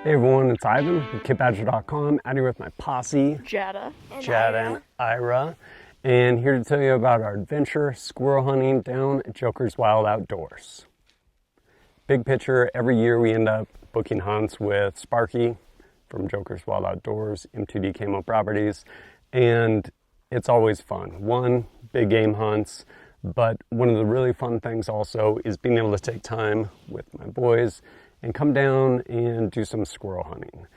Hey everyone, it's Ivan from KidBadger.com, out here with my posse, Jada and Ira, and here to tell you about our adventure squirrel hunting down at Joker's Wild Outdoors. Big picture, every year we end up booking hunts with Sparky from Joker's Wild Outdoors, MTD Camo Properties, and it's always fun. One, big game hunts, but one of the really fun things also is being able to take time with my boys and come down and do some squirrel hunting.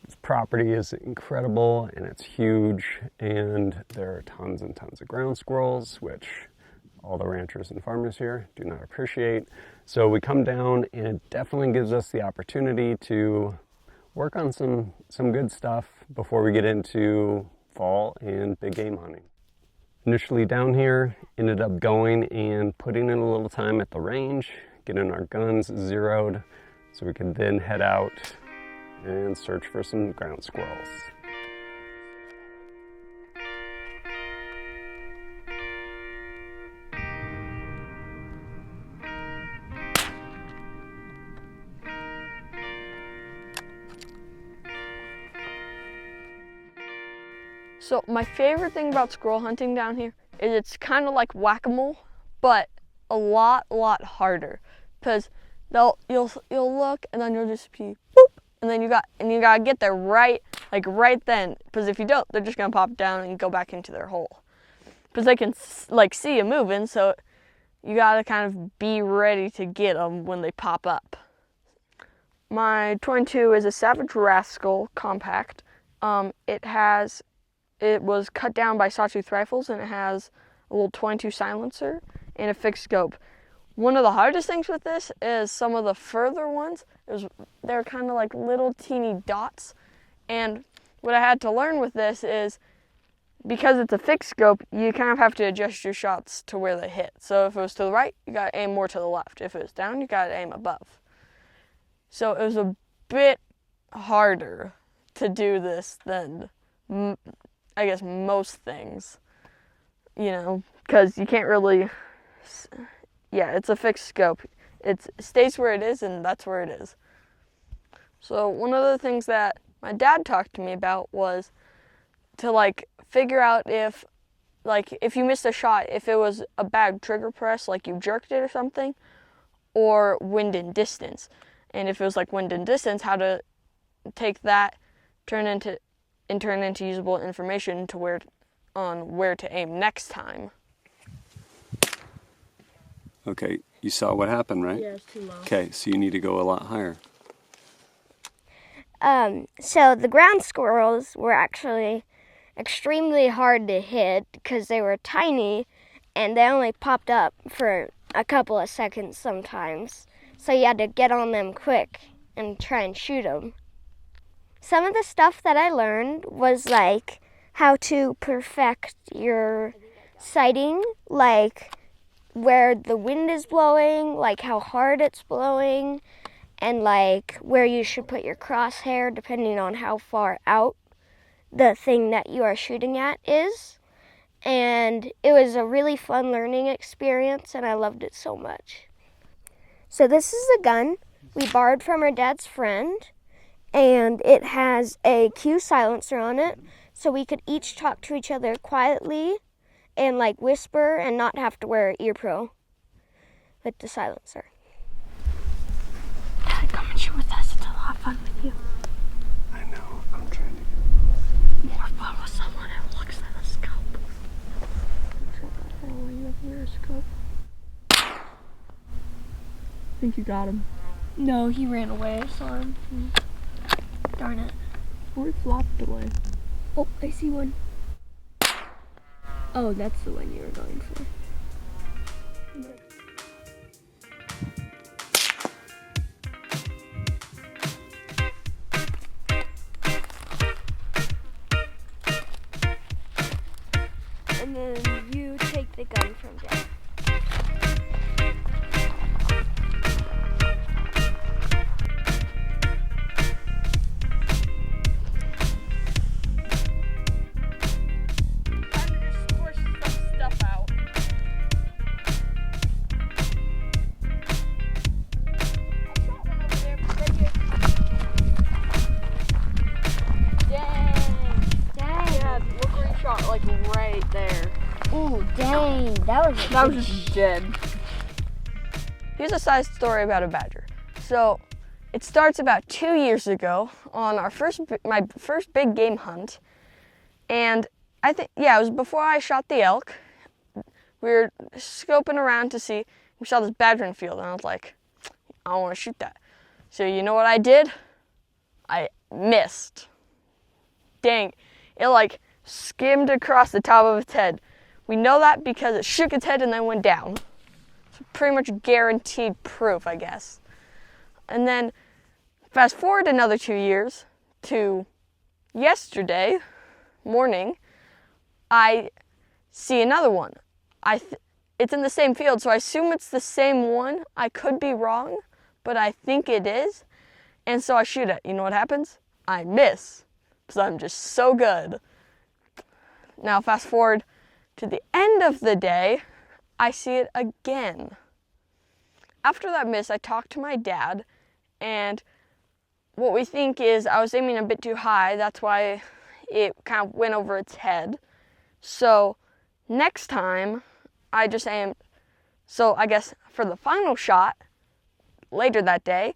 This property is incredible and it's huge, and there are tons and tons of ground squirrels, which all the ranchers and farmers here do not appreciate. So we come down and it definitely gives us the opportunity to work on some good stuff before we get into fall and big game hunting. Initially down here, ended up going and putting in a little time at the range, getting our guns zeroed, so we can then head out and search for some ground squirrels. So my favorite thing about squirrel hunting down here is it's kind of like whack-a-mole, but a lot harder. Because you'll look and then you'll just be boop, and then you gotta get there right then. Because if you don't, they're just gonna pop down and go back into their hole. Because they can see you moving, so you gotta kind of be ready to get them when they pop up. My 22 is a Savage Rascal compact. It was cut down by Sawtooth Rifles, and it has a little 22 silencer and a fixed scope. One of the hardest things with this is some of the further ones, they're kind of like little teeny dots. And what I had to learn with this is, because it's a fixed scope, you kind of have to adjust your shots to where they hit. So if it was to the right, you gotta aim more to the left. If it was down, you gotta aim above. So it was a bit harder to do this than, I guess, most things, because you can't really, it's a fixed scope. It stays where it is, and that's where it is. So one of the things that my dad talked to me about was to figure out if you missed a shot, if it was a bad trigger press, like you jerked it or something, or wind and distance. And if it was like wind and distance, how to take that, turn into usable information to where to aim next time. Okay, you saw what happened, right? Yeah, it's too low. Okay, so you need to go a lot higher. So the ground squirrels were actually extremely hard to hit because they were tiny and they only popped up for a couple of seconds sometimes. So you had to get on them quick and try and shoot them. Some of the stuff that I learned was like how to perfect your sighting, like where the wind is blowing, like how hard it's blowing, and like where you should put your crosshair depending on how far out the thing that you are shooting at is. And it was a really fun learning experience, and I loved it so much. So this is a gun we borrowed from our dad's friend, and it has a Q silencer on it, so we could each talk to each other quietly and whisper and not have to wear an ear pro with the silencer. Dad, come and shoot with us. It's a lot of fun with you. I know, I'm trying to More fun with someone who looks at a scope. Oh, you have a scope. I think you got him. No, he ran away. I saw him. Darn it. Or he flopped away. Oh, I see one. Oh, that's the one you were going for. And then you take the gun from Dad. That was just dead. Here's a side story about a badger. So it starts about 2 years ago on my first big game hunt. And I think, it was before I shot the elk. We were scoping around to see, we saw this badger in the field, and I was like, I want to shoot that. So you know what I did? I missed. Dang, it like skimmed across the top of its head. We know that because it shook its head and then went down. So pretty much guaranteed proof, I guess. And then fast forward another 2 years to yesterday morning, I see another one. It's in the same field, so I assume it's the same one. I could be wrong, but I think it is. And so I shoot it. You know what happens? I miss, because I'm just so good. Now fast forward to the end of the day, I see it again. After that miss, I talked to my dad, and what we think is I was aiming a bit too high. That's why it kind of went over its head. So next time, I just aimed. So I guess for the final shot, later that day,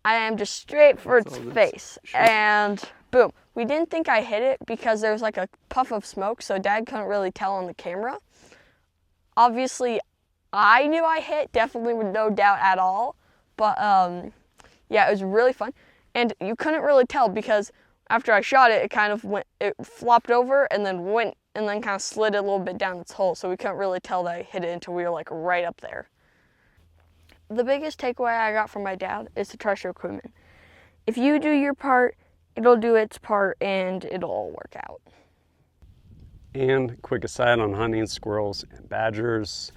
I aimed just straight for its face. And boom. We didn't think I hit it because there was like a puff of smoke, so Dad couldn't really tell on the camera. Obviously, I knew I hit, definitely with no doubt at all. But it was really fun. And you couldn't really tell because after I shot it, it flopped over and then kind of slid a little bit down its hole. So we couldn't really tell that I hit it until we were like right up there. The biggest takeaway I got from my dad is to trust your equipment. If you do your part, it'll do its part and it'll all work out. And quick aside on hunting squirrels and badgers,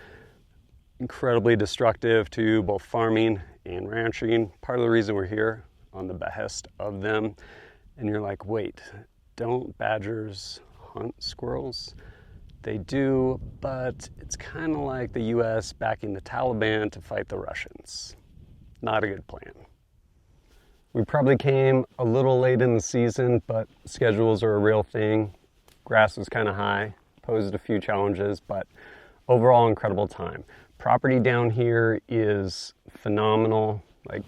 incredibly destructive to both farming and ranching. Part of the reason we're here on the behest of them. And you're like, wait, don't badgers hunt squirrels? They do, but it's kind of like the US backing the Taliban to fight the Russians. Not a good plan. We probably came a little late in the season, but schedules are a real thing. Grass was kind of high, posed a few challenges, but overall incredible time. Property down here is phenomenal, like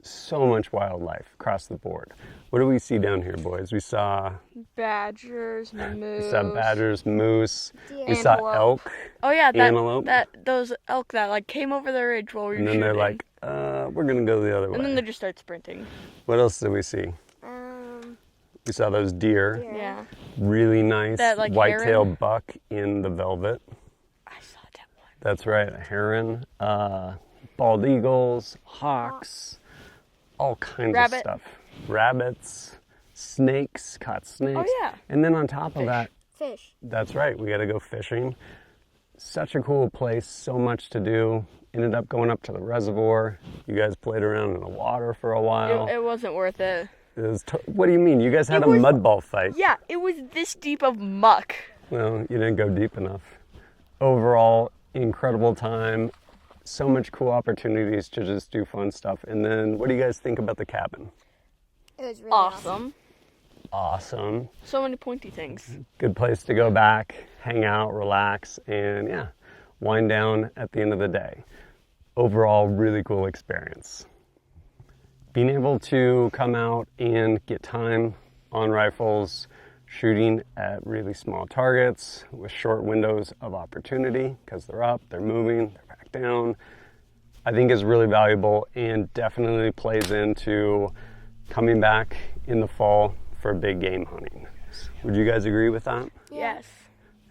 so much wildlife across the board. What do we see down here, boys? We saw badgers, moose. We saw badgers, moose. Deer. We saw Antelope. elk. Oh yeah, antelope. those elk that like came over the ridge while we were And then shooting. they're like, we're gonna go the other way. And then they just start sprinting. What else did we see? We saw those deer. Yeah. Really nice That, like, white-tailed heron? buck in the velvet. I saw that one. That's right, a heron. Bald eagles, hawks, all kinds Rabbit. of stuff. Rabbits, snakes, caught snakes. Oh, yeah. And then on top of that, Fish. that's right, we got to go fishing. Such a cool place, so much to do. Ended up going up to the reservoir. You guys played around in the water for a while. It wasn't worth it. What do you mean? You guys had a mud ball fight. Yeah, it was this deep of muck. Well, you didn't go deep enough. Overall, incredible time. So much cool opportunities to just do fun stuff. And then, what do you guys think about the cabin? It was really Awesome. Awesome. So many pointy things. Good place to go back, hang out, relax, and wind down at the end of the day. Overall, really cool experience. Being able to come out and get time on rifles, shooting at really small targets with short windows of opportunity because they're up, they're moving, they're back down, I think is really valuable and definitely plays into coming back in the fall for big game hunting. Would you guys agree with that? Yes.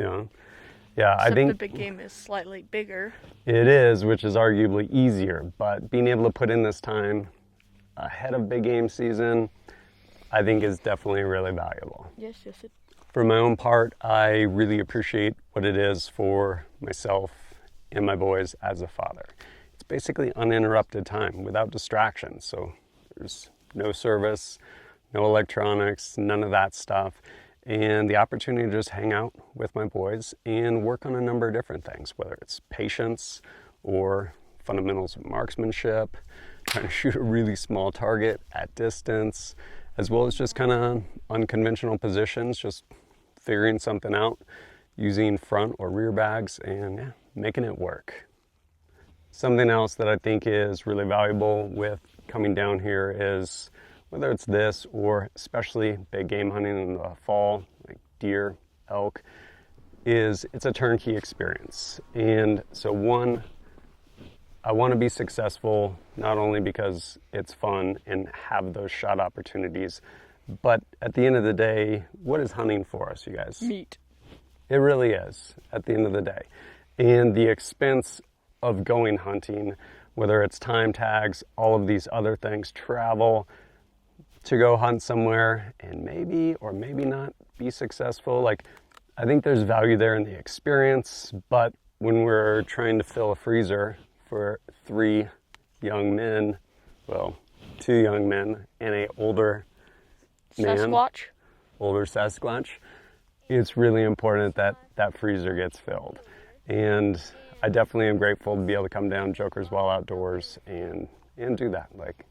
Yeah, Except I think the big game is slightly bigger. it is, which is arguably easier, but being able to put in this time ahead of big game season, I think is definitely really valuable. Yes. For my own part, I really appreciate what it is for myself and my boys as a father. It's basically uninterrupted time without distractions. So there's no service, no electronics, none of that stuff. And the opportunity to just hang out with my boys and work on a number of different things, whether it's patience or fundamentals of marksmanship, trying to shoot a really small target at distance, as well as just kind of unconventional positions, just figuring something out. using front or rear bags and yeah, making it work. Something else that I think is really valuable with coming down here is, whether it's this or especially big game hunting in the fall, like deer, elk, is it's a turnkey experience. And so one, I want to be successful not only because it's fun and have those shot opportunities, but at the end of the day, what is hunting for us, you guys? Meat. It really is, at the end of the day. And the expense of going hunting, whether it's time tags, all of these other things, travel, to go hunt somewhere and maybe or maybe not be successful. Like, I think there's value there in the experience, but when we're trying to fill a freezer for 3 young men, well, 2 young men and a older man, older Sasquatch, it's really important that that freezer gets filled. And I definitely am grateful to be able to come down Joker's Wild Outdoors and do that. Like,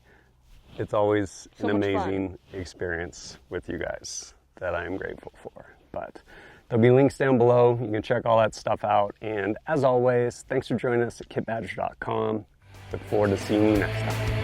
it's always So an much fun. amazing experience with you guys that I am grateful for. But there'll be links down below. You can check all that stuff out. And as always, thanks for joining us at kitbadger.com. Look forward to seeing you next time.